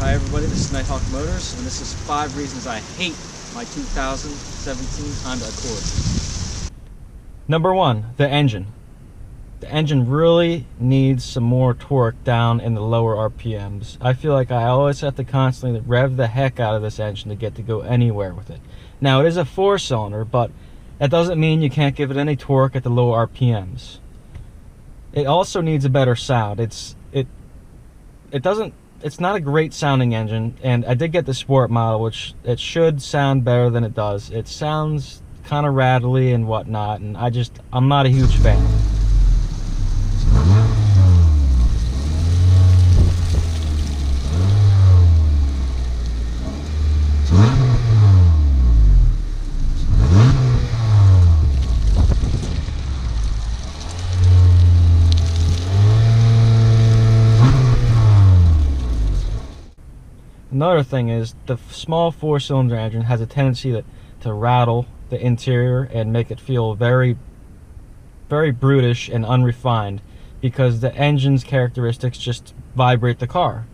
Hi everybody, this is Nighthawk Motors, and this is 5 reasons I hate my 2017 Honda Accord. Number 1, the engine. The engine really needs some more torque down in the lower RPMs. I feel like I always have to constantly rev the heck out of this engine to get to go anywhere with it. Now, it is a 4-cylinder, but that doesn't mean you can't give it any torque at the low RPMs. It also needs a better sound. It's not a great sounding engine, and I did get the sport model, which it should sound better than it does. It sounds kind of rattly and whatnot, and I'm not a huge fan. Another thing is the small 4-cylinder engine has a tendency to rattle the interior and make it feel very, very brutish and unrefined because the engine's characteristics just vibrate the car.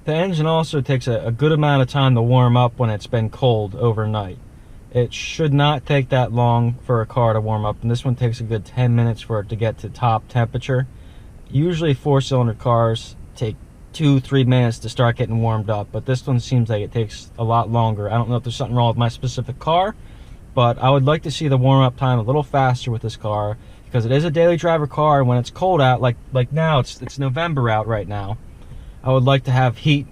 The engine also takes a good amount of time to warm up when it's been cold overnight. It should not take that long for a car to warm up, and this one takes a good 10 minutes for it to get to top temperature. Usually 4-cylinder cars take 2-3 minutes to start getting warmed up, but this one seems like it takes a lot longer. I don't know if there's something wrong with my specific car, but I would like to see the warm-up time a little faster with this car because it is a daily driver car, and when it's cold out, like now, it's November out right now, I would like to have heat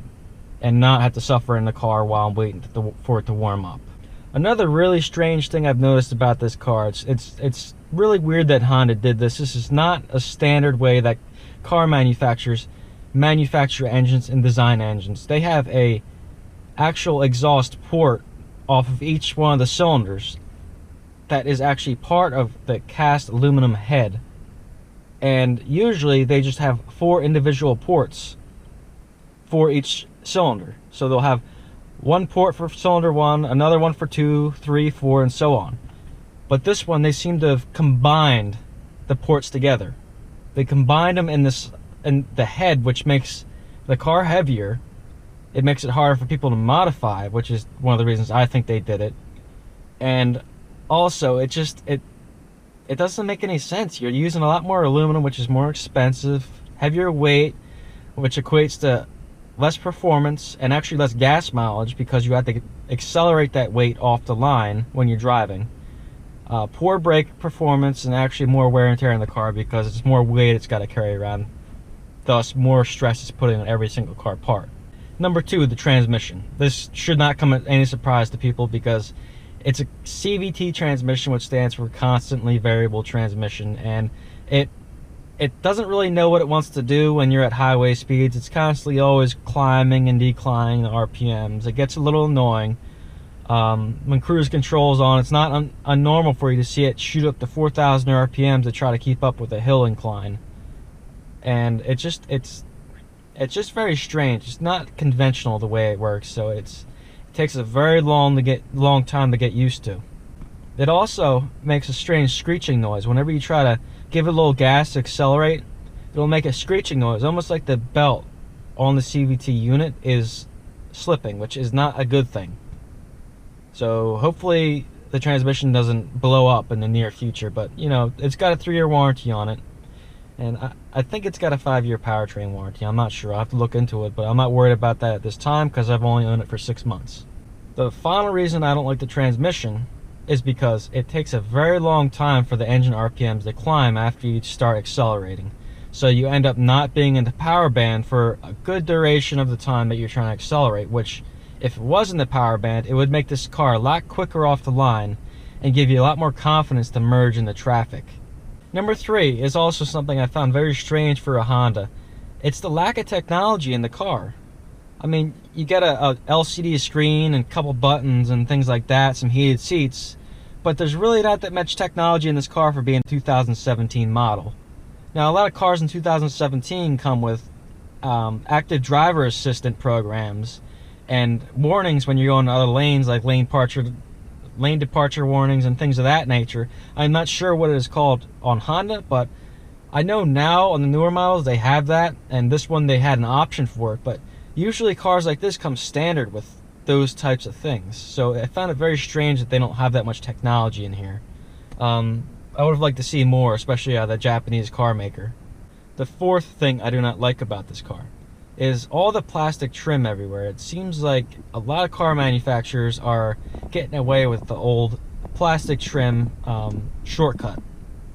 and not have to suffer in the car while I'm waiting for it to warm up. Another really strange thing I've noticed about this car, it's really weird that Honda did this. This is not a standard way that car manufacturers manufacture engines and design engines. They have a actual exhaust port off of each one of the cylinders that is actually part of the cast aluminum head, and usually they just have 4 individual ports for each cylinder. So they'll have one port for cylinder 1, another one for 2, 3, 4, and so on. But this one, they seem to have combined the ports together. They combined them in the head, which makes the car heavier. It makes it harder for people to modify, which is one of the reasons I think they did it. And also, it doesn't make any sense. You're using a lot more aluminum, which is more expensive, heavier weight, which equates to less performance and actually less gas mileage because you have to accelerate that weight off the line when you're driving. Poor brake performance and actually more wear and tear in the car because it's more weight it's got to carry around. Thus, more stress is put in every single car part. Number 2, the transmission. This should not come as any surprise to people because it's a CVT transmission, which stands for constantly variable transmission, and it doesn't really know what it wants to do when you're at highway speeds. It's constantly always climbing and declining the RPMs. It gets a little annoying. When cruise control's on, it's not unnormal for you to see it shoot up to 4,000 RPMs to try to keep up with a hill incline. And it's just very strange. It's not conventional the way it works, so it takes a very long time to get used to. It also makes a strange screeching noise. Whenever you try to give it a little gas to accelerate, it'll make a screeching noise, almost like the belt on the CVT unit is slipping, which is not a good thing. So hopefully the transmission doesn't blow up in the near future, but you know, it's got a 3-year warranty on it. And I think it's got a 5-year powertrain warranty. I'm not sure. I'll have to look into it, but I'm not worried about that at this time because I've only owned it for 6 months. The final reason I don't like the transmission is because it takes a very long time for the engine RPMs to climb after you start accelerating. So you end up not being in the power band for a good duration of the time that you're trying to accelerate, which, if it was in the power band, it would make this car a lot quicker off the line and give you a lot more confidence to merge into traffic. Number 3 is also something I found very strange for a Honda. It's the lack of technology in the car. I mean, you get a LCD screen and a couple buttons and things like that, some heated seats, but there's really not that much technology in this car for being a 2017 model. Now, a lot of cars in 2017 come with active driver assistant programs and warnings when you're going to other lanes, like lane departure warnings and things of that nature. I'm not sure what it is called on Honda, but I know now on the newer models they have that, and this one they had an option for it, but Usually cars like this come standard with those types of things. So I found it very strange that they don't have that much technology in here. I would have liked to see more, especially out of the Japanese car maker. The fourth thing I do not like about this car is all the plastic trim everywhere. It seems like a lot of car manufacturers are getting away with the old plastic trim shortcut,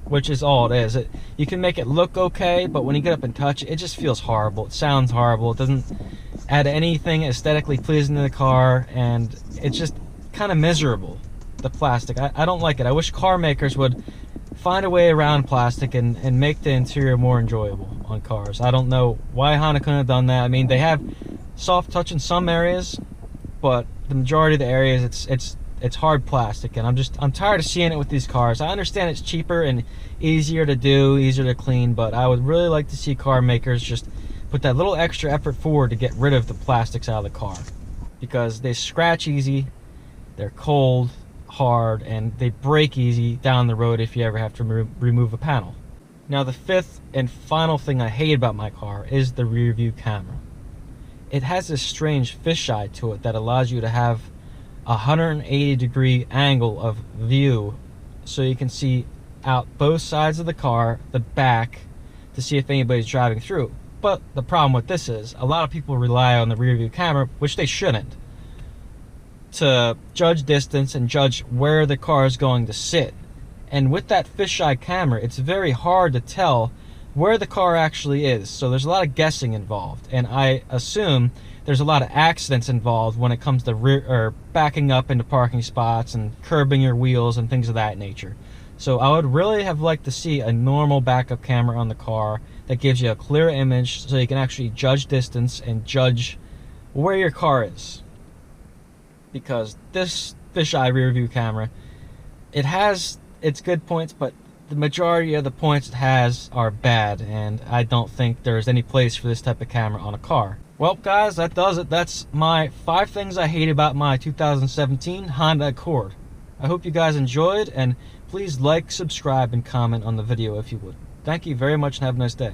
which is all it is. You can make it look okay, but when you get up and touch it, it just feels horrible. It sounds horrible. It doesn't add anything aesthetically pleasing to the car, and it's just kind of miserable, the plastic. I don't like it. I wish car makers would find a way around plastic and make the interior more enjoyable on cars. I don't know why Honda couldn't have done that. I mean, they have soft touch in some areas, but the majority of the areas it's hard plastic, and I'm tired of seeing it with these cars. I understand it's cheaper and easier to do, easier to clean, but I would really like to see car makers just put that little extra effort forward to get rid of the plastics out of the car, because they scratch easy, they're cold, hard, and they break easy down the road if you ever have to remove a panel. Now, the fifth and final thing I hate about my car is the rear view camera. It has this strange fisheye to it that allows you to have a 180-degree angle of view, so you can see out both sides of the car, the back, to see if anybody's driving through. But the problem with this is a lot of people rely on the rear view camera, which they shouldn't, to judge distance and judge where the car is going to sit. And with that fisheye camera, it's very hard to tell where the car actually is. So there's a lot of guessing involved, and I assume there's a lot of accidents involved when it comes to backing up into parking spots and curbing your wheels and things of that nature. So I would really have liked to see a normal backup camera on the car that gives you a clear image so you can actually judge distance and judge where your car is. Because this fisheye rear view camera, it has its good points, but the majority of the points it has are bad, and I don't think there's any place for this type of camera on a car. Well, guys, that does it. That's my 5 things I hate about my 2017 Honda Accord. I hope you guys enjoyed, and please like, subscribe, and comment on the video if you would. Thank you very much, and have a nice day.